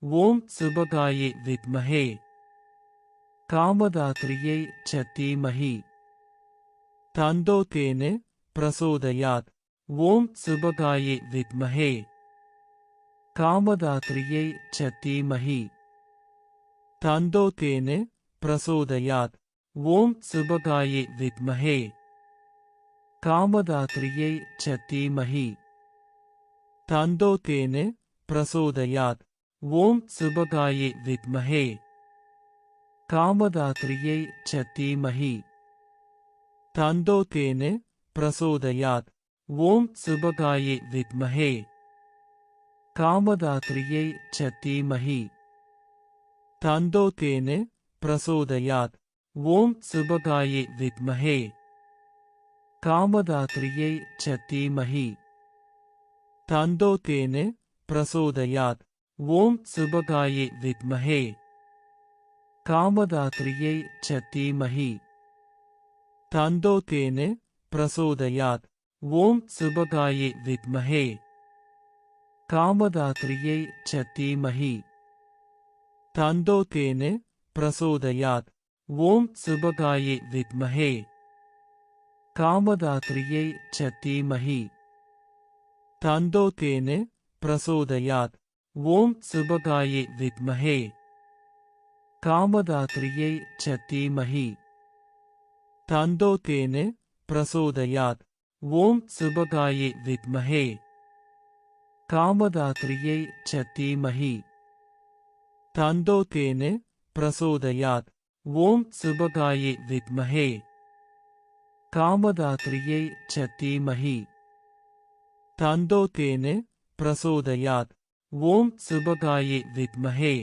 ஓம் சுபகாயை வித்மஹே காமதாத்ரியை ச தீமஹி தந்தோதேன பிரசோதயாத். ஓம் சுபகாயை வித்மஹே காமதாத்ரியை ச தீமஹி தந்தோதேன பிரசோதயாத். ஓம் சுபகாயை வித்மஹே காமதாத்ரியை ச தீமஹி தந்தோதேன பிரசோதயாத். ஓம் சுபகாயை வித்மஹே காமதாத்ரியை ச தீமஹி தந்தோதேன பிரசோதயாத். ஓம் சுபகாயை வித்மஹே காமதாத்ரியை ச தீமஹி தந்தோதேன பிரசோதயாத். ஓம் சுபகாயை வித்மஹே காமதாத்ரியை ச தீமஹி தந்தோதேன பிரசோதயாத். ஓம் சுபகாயை வித்மஹே காமதாத்ரியை ச தீமஹி தந்தோதேன பிரசோதயாத். ஓம் சுபகாயை வித்மஹே காமதாத்ரியை ச தீமஹி தந்தோதேன பிரசோதயாத். ஓம் சுபகாயை வித்மஹே காமதாத்ரியை ச தீமஹி தந்தோதேன பிரசோதயாத். ஓம் சுபகாயை வித்மஹே காமதாத்ரியை ச தீமஹி தந்தோதேன பிரசோதயாத். ஓம் சுபகாயை வித்மஹே காமதாத்ரியை ச தீமஹி தந்தோதேன பிரசோதயாத். ஓம் சுபகாயை வித்மஹே காமதாத்ரியை ச தீமஹி தந்தோதேன பிரசோதயாத். ஓம் சுபகாயை வித்மஹே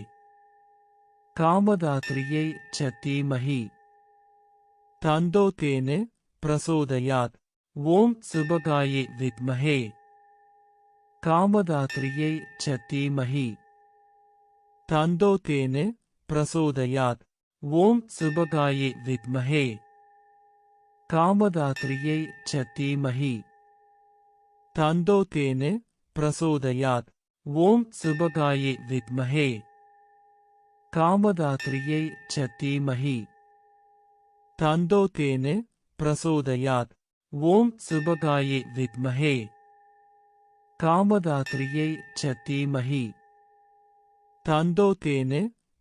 காமதாத்ரியை ச தீமஹி தந்தோதேன பிரசோதயாத். ஓம் சுபகாயை வித்மஹே காமதாத்ரியை ச தீமஹி தந்தோதேன பிரசோதயாத். ஓம் சுபகாயை வித்மஹே காமதாத்ரியை ச தீமஹி தந்தோதேன பிரசோதயாத். ஓம் சுபகாயை வித்மஹே காமதாத்ரியை ச தீமஹி தந்தோதேன பிரசோதயாத். ஓம் சுபகாயை வித்மஹே காமதாத்ரியை ச தீமஹி தந்தோதேன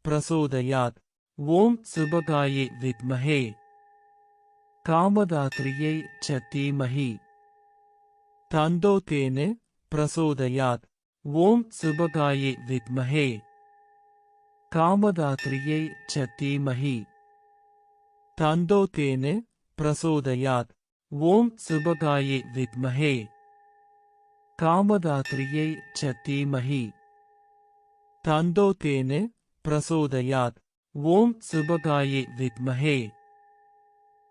பிரசோதயாத். ஓம் சுபகாயை வித்மஹே காமதாத்ரியை ச தீமஹி தந்தோதேன பிரசோதயாத். ஓம் சுபகாயை வித்மஹே காமதாத்ரியை ச தீமஹி தந்தோதேன பிரசோதயாத். ஓம் சுபகாயை வித்மஹே காமதாத்ரியை ச தீமஹி தந்தோதேன பிரசோதயாத். ஓம் சுபகாயை வித்மஹே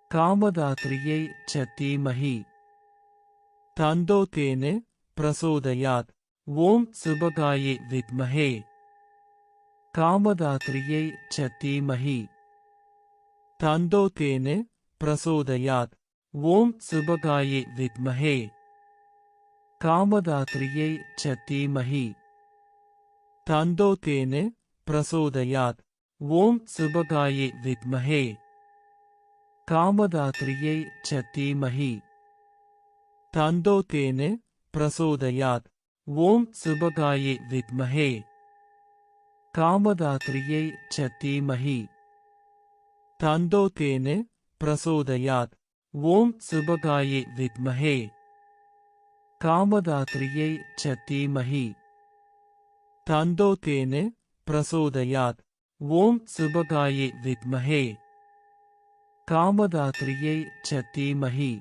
காமதாத்ரியை ச தீமஹி தந்தோதேன பிரசோதயாத். ஓம் சுபகாயை வித்மஹே காமதாத்ரியை ச தீமஹி தந்தோதேன பிரசோதயாத். ஓம் சுபகாயை வித்மஹே காமதாத்ரியை ச தீமஹி தந்தோதேன பிரசோதயாத். ஓம் சுபகாயை வித்மஹே காமதாத்ரியை ச தீமஹி தந்தோதேன பிரசோதயாத். ஓம் சுபகாயை வித்மஹே காமதாத்ரியை ச தீமஹி தந்தோதேன பிரசோதயாத். ஓம் சுபகாயை வித்மஹே காமதாத்ரியை ச தீமஹி தந்தோதேன பிரசோதயாத். ஓம் சுபகாயை வித்மஹே காமதாத்ரியை ச தீமஹி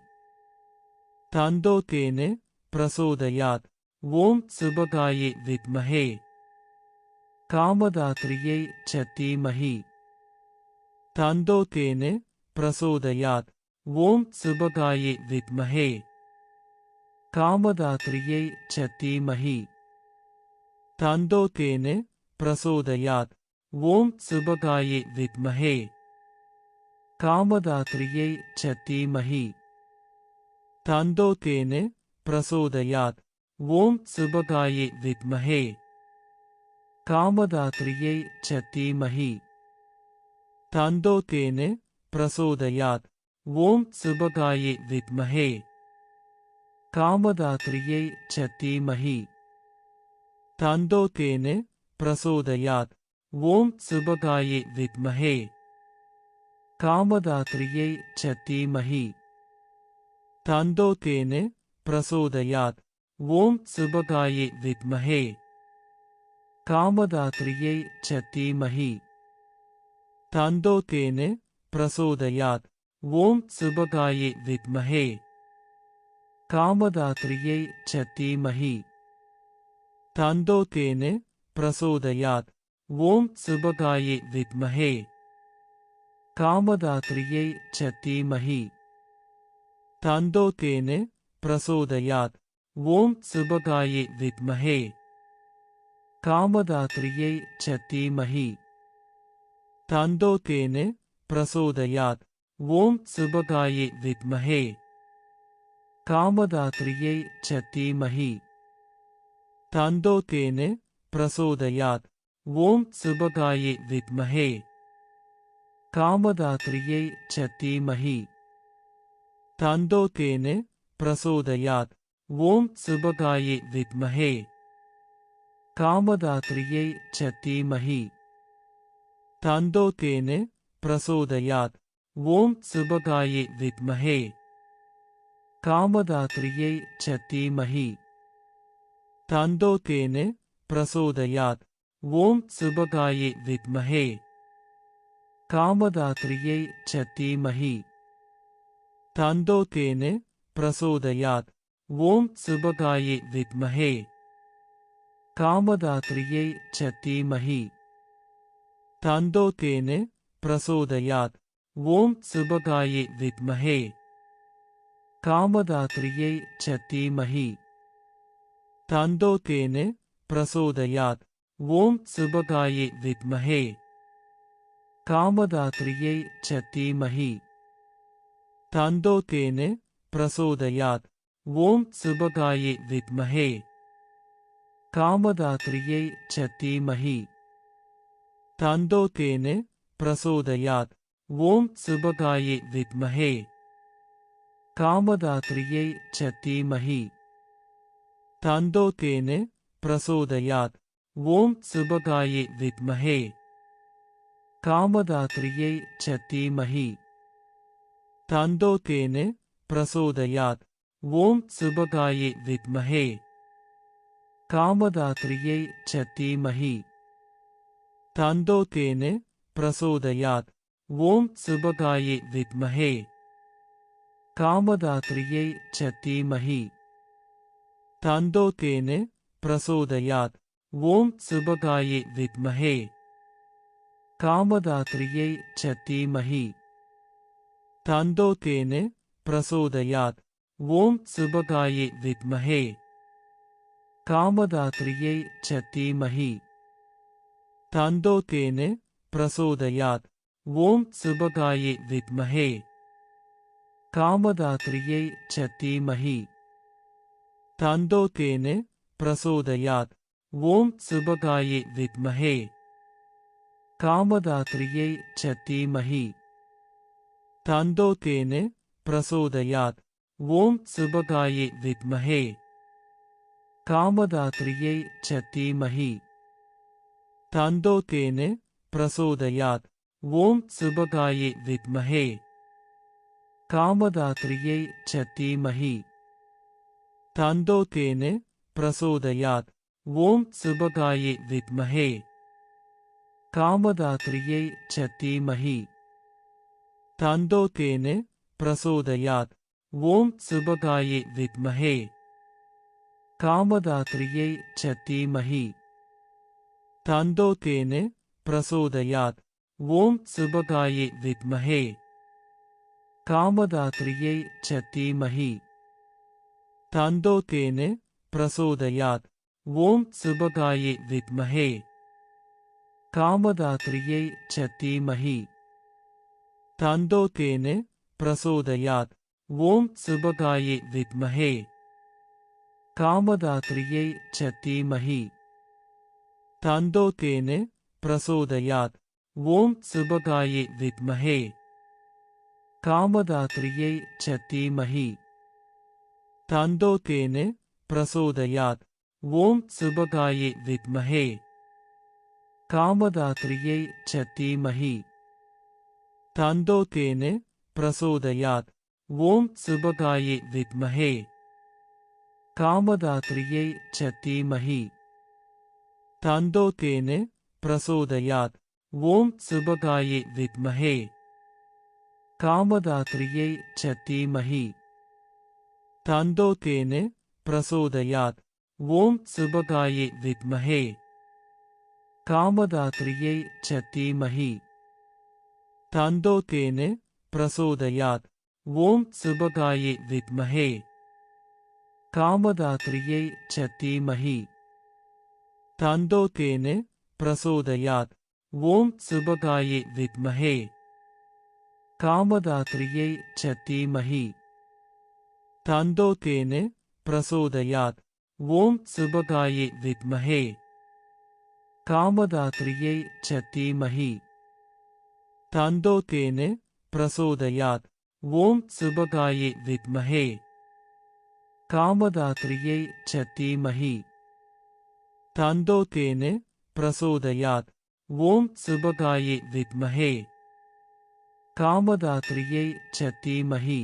தந்தோதேன பிரசோதயாத். ஓம் சுபகாயை வித்மஹே காமதாத்ரியை ச தீமஹி தந்தோதேன பிரசோதயாத். ஓம் சுபகாயை வித்மஹே காமதாத்ரியை ச தீமஹி தந்தோதேன பிரசோதயாத். ஓம் சுபகாயை வித்மஹே காமதாத்ரியை ச தீமஹி தந்தோதேன பிரசோதயாத். ஓம் சுபகாயை வித்மஹே कामदात्र्यै च धीमहि तन्नो तेन प्रचोदयात् ॐ सुभगायै विद्महे कामदात्र्यै च धीमहि तन्नो तेन प्रचोदयात् ॐ सुभगायै विद्महे कामदात्र्यै च धीमहि तन्नो तेन प्रचोदयात् ॐ सुभगायै विद्महे कामदात्र्यै च धीमहि तन्नो तेन प्रचोदयात् ॐ सुभगायै विद्महे कामदात्र्यै च धीमहि तन्नो तेन प्रचोदयात् ॐ सुभगायै विद्महे कामदात्र्यै च धीमहि तन्नो तेन प्रचोदयात् ॐ सुभगायै विद्महे कामदात्र्यै च धीमहि तन्नो तेन प्रचोदयात् ॐ सुभगायै विद्महे कामदात्र्यै च धीमहि तन्नो तेन प्रचोदयात् ॐ सुभगायै विद्महे कामदात्र्यै च धीमहि तन्नो तेन प्रचोदयात् ॐ सुभगायै विद्महे कामदात्र्यै च धीमहि तन्नो तेन प्रचोदयात् ॐ सुभगायै विद्महे कामदात्र्यै च धीमहि तन्नो तेन प्रचोदयात् ॐ सुभगायै विद्महे कामदात्र्यै च धीमहि तन्नो तेन प्रचोदयात् ॐ सुभगायै विद्महे कामदात्र्यै च धीमहि तन्नो तेन प्रचोदयात् ॐ सुभगायै विद्महे कामदात्र्यै च धीमहि तन्नो तेन प्रचोदयात् ॐ सुभगायै विद्महे कामदात्र्यै च धीमहि तन्नो तेन प्रचोदयात् ॐ सुभगायै विद्महे कामदात्र्यै च धीमहि तन्नो तेन प्रचोदयात् ॐ सुभगायै विद्महे कामदात्र्यै च धीमहि तन्नो तेन प्रचोदयात् ॐ सुभगायै विद्महे कामदात्र्यै च धीमहि तन्नो तेन प्रचोदयात् ॐ सुभगायै विद्महे कामदात्र्यै च धीमहि तन्नो तेन प्रचोदयात् ॐ सुभगायै विद्महे कामदात्र्यै च धीमहि तन्नो तेन प्रचोदयात् ॐ सुभगायै विद्महे कामदात्र्यै च धीमहि तन्नो तेन प्रचोदयात् ॐ सुभगायै विद्महे कामदात्र्यै च धीमहि तन्नो तेन प्रचोदयात् ॐ सुभगायै विद्महे कामदात्र्यै च धीमहि तन्नो तेन प्रचोदयात् ॐ सुभगायै विद्महे कामदात्र्यै च धीमहि तन्नो तेन प्रचोदयात् ॐ सुभगायै विद्महे कामदात्र्यै च धीमहि तन्नो तेन प्रचोदयात् ॐ सुभगायै विद्महे कामदात्र्यै च धीमहि तन्नो तेन प्रचोदयात् ॐ सुभगायै विद्महे कामदात्र्यै च धीमहि तन्नो तेन प्रचोदयात् ॐ सुभगायै विद्महे कामदात्र्यै च धीमहि तन्नो तेन प्रचोदयात् ॐ सुभगायै विद्महे कामदात्र्यै च धीमहि तन्नो तेन प्रचोदयात् ॐ सुभगायै विद्महे कामदात्र्यै च धीमहि तन्नो तेन प्रचोदयात् ॐ सुभगायै विद्महे कामदात्र्यै च धीमहि तन्दोतेन प्रचोदयात् ॐ सुभगायै विद्महे कामदात्र्यै च धीमहि तन्दोतेन प्रचोदयात् ॐ सुभगायै विद्महे कामदात्र्यै च धीमहि तन्दोतेन प्रचोदयात् ॐ सुभगायै विद्महे कामदात्र्यै च धीमहि तन्दोतेन प्रचोदयात् ॐ सुभगायै विद्महे कामदात्र्यै च धीमहि तन्दोतेन प्रचोदयात् ॐ सुभगायै विद्महे कामदात्र्यै च धीमहि तन्दोतेन प्रचोदयात् ॐ सुभगायै विद्महे कामदात्र्यै च धीमहि तन्दोतेन प्रचोदयात् ॐ सुभगायै विद्महे कामदात्र्यै च धीमहि तन्दोतेन प्रचोदयात् ॐ सुभगायै विद्महे कामदात्र्यै च धीमहि तन्दोतेन प्रचोदयात् ॐ सुभगायै विद्महे कामदात्र्यै च धीमहि तन्दोतेन प्रचोदयात् ॐ सुभगायै विद्महे कामदात्र्यै च धीमहि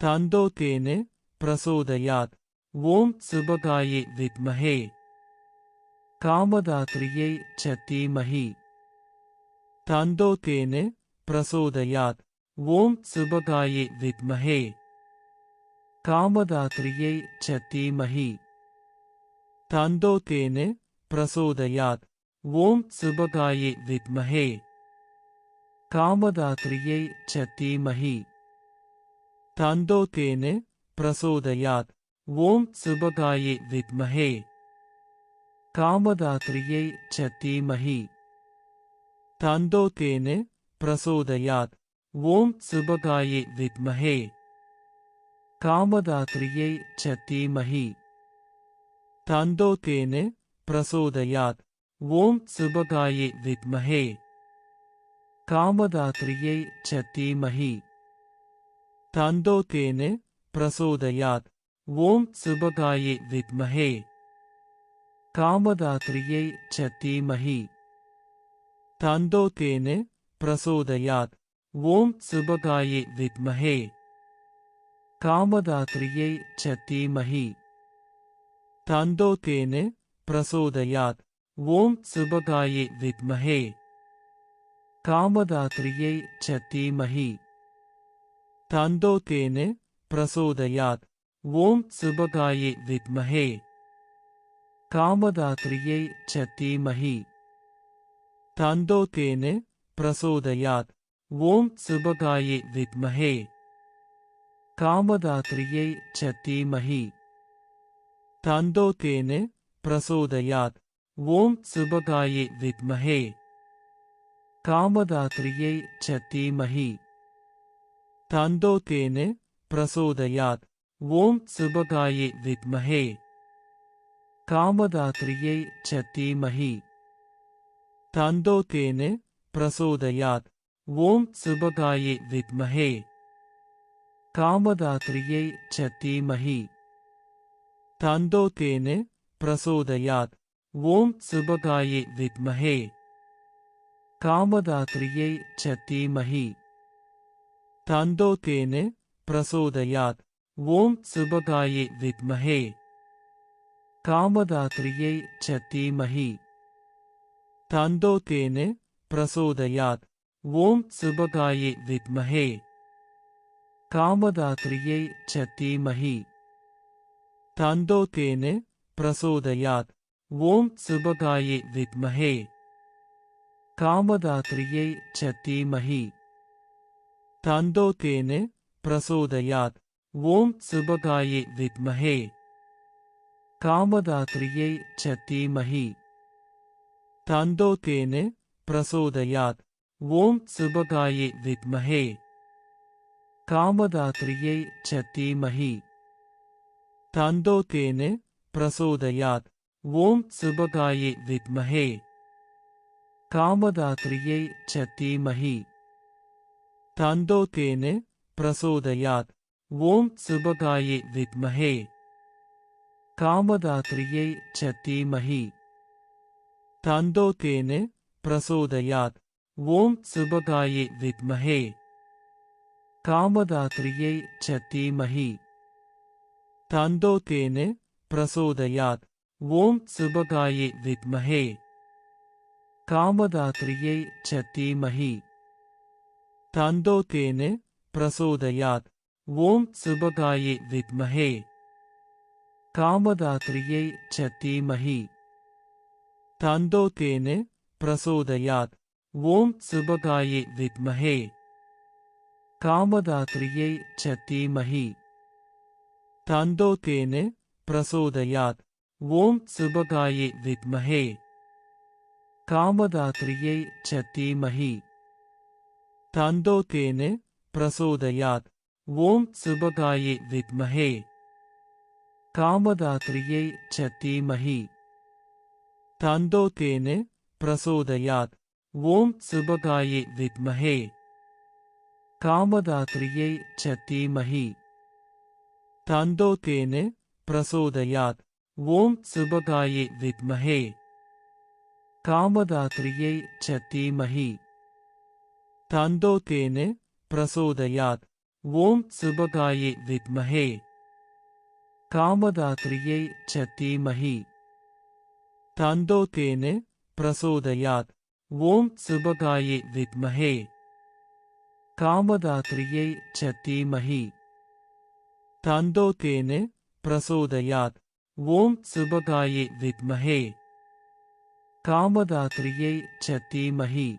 तन्दोतेन प्रचोदयात् ॐ सुभगायै विद्महे कामदात्र्यै च धीमहि तन्दोतेन प्रचोदयात् ॐ सुभगायै विद्महे कामदात्र्यै च धीमहि तन्दोतेन प्रचोदयात् ॐ सुभगायै विद्महे कामदात्र्यै च धीमहि तन्दोतेन प्रचोदयात् ॐ सुभगायै विद्महे कामदात्र्यै च धीमहि तन्दोतेन प्रचोदयात् ॐ सुभगायै विद्महे कामदात्र्यै च धीमहि तन्दोतेन प्रचोदयात् ॐ सुभगायै विद्महे कामदात्र्यै च धीमहि तन्दोतेन प्रचोदयात् ॐ सुभगायै विद्महे कामदात्र्यै च धीमहि तन्दोतेन प्रचोदयात् ॐ सुभगायै विद्महे कामदात्र्यै च धीमहि तन्दोतेन प्रचोदयात् ॐ सुभगायै विद्महे कामदात्र्यै च धीमहि तन्दोतेन प्रचोदयात् ॐ सुभगायै विद्महे कामदात्र्यै च धीमहि तन्दोतेन प्रचोदयात् ॐ सुभगायै विद्महे कामदात्र्यै च धीमहि तन्दोतेन प्रचोदयात् ॐ सुभगायै विद्महे कामदात्र्यै च धीमहि तन्दोतेन प्रचोदयात् ॐ सुभगायै विद्महे कामदात्र्यै च धीमहि तन्दोतेन प्रचोदयात् ॐ सुभगायै विद्महे कामदात्र्यै च धीमहि तन्दोतेन प्रचोदयात् ॐ सुभगायै विद्महे कामदात्र्यै च धीमहि तन्दोतेन प्रचोदयात् ॐ सुभगायै विद्महे कामदात्र्यै च धीमहि तन्दोतेन प्रचोदयात् ॐ सुभगायै विद्महे कामदात्र्यै च धीमहि तन्दोतेन प्रचोदयात् ॐ सुभगायै विद्महे कामदात्र्यै च धीमहि तन्दोतेन प्रचोदयात् ॐ सुभगायै विद्महे कामदात्र्यै च धीमहि तन्दोतेन प्रचोदयात् ॐ सुभगायै विद्महे कामदात्र्यै च धीमहि तन्दोतेन प्रचोदयात् ஓம் சுபகாயை வித்மஹே காமதாத்ரியை ச தீமஹி தந்தோதேன பிரசோதயாத் ஓம் சுபகாயை வித்மஹே காமதாத்ரியை ச தீமஹி தந்தோதேன பிரசோதயாத் ஓம் சுபகாயை வித்மஹே காமதாத்ரியை ச தீமஹி தந்தோதேன பிரசோதயாத் ஓம் சுபகாயை வித்மஹே காமதாத்ரியை ச தீமஹி தந்தோதேன பிரசோதயாத் ஓம் சுபகாயை வித்மஹே காமதாத்ரியை ச தீமஹி தந்தோதேன பிரசோதயாத் ஓம் சுபகாயை வித்மஹே காமதாத்ரியை ச தீமஹி தந்தோதேன பிரசோதயாத் ஓம் சுபகாயை வித்மஹே காமதாத்ரியை ச தீமஹி தந்தோதேன பிரசோதயாத் ஓம் சுபகாயை வித்மஹே காமதாத்ரியை ச தீமஹி தந்தோதேன பிரசோதயாத் ஓம் சுபகாயை வித்மஹே காமதாத்ரியை ச தீமஹி தந்தோதேன பிரசோதயாத் ஓம் சுபகாயை வித்மஹே காமதாத்ரியை ச தீமஹி தந்தோதேன பிரசோதயாத் ஓம் சுபகாயை வித்மஹே காமதாத்ரியை ச தீமஹி தந்தோதேன பிரசோதயாத் ஓம் சுபகாயை வித்மஹே காமதாத்ரியை ச தீமஹி தந்தோதேன பிரசோதயாத் ஓம் சுபகாயை வித்மஹே காமதாத்ரியை ச தீமஹி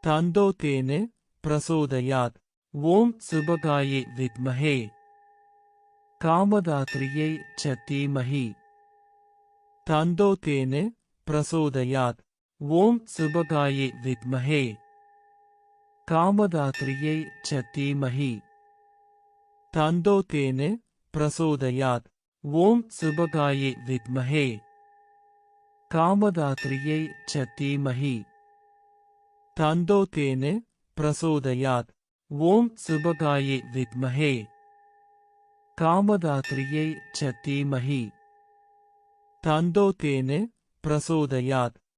தந்தோதேன பிரசோதயாத் ஓம் சுபகாயை வித்மஹே காமதாத்ரியை ச தீமஹி தந்தோதேன பிரசோதயாத் ஓம் சுபகாயை வித்மஹே காமதாத்ரியை ச தீமஹி தந்தோதேன பிரசோதயாத் ஓம் சுபகாயை வித்மஹே காமதாத்ரியை ச தீமஹி தந்தோதேன பிரசோதயாத் ஓம் சுபகாயை வித்மஹே காமதாத்ரியை ச தீமஹி தந்தோதேன பிரசோதயாத்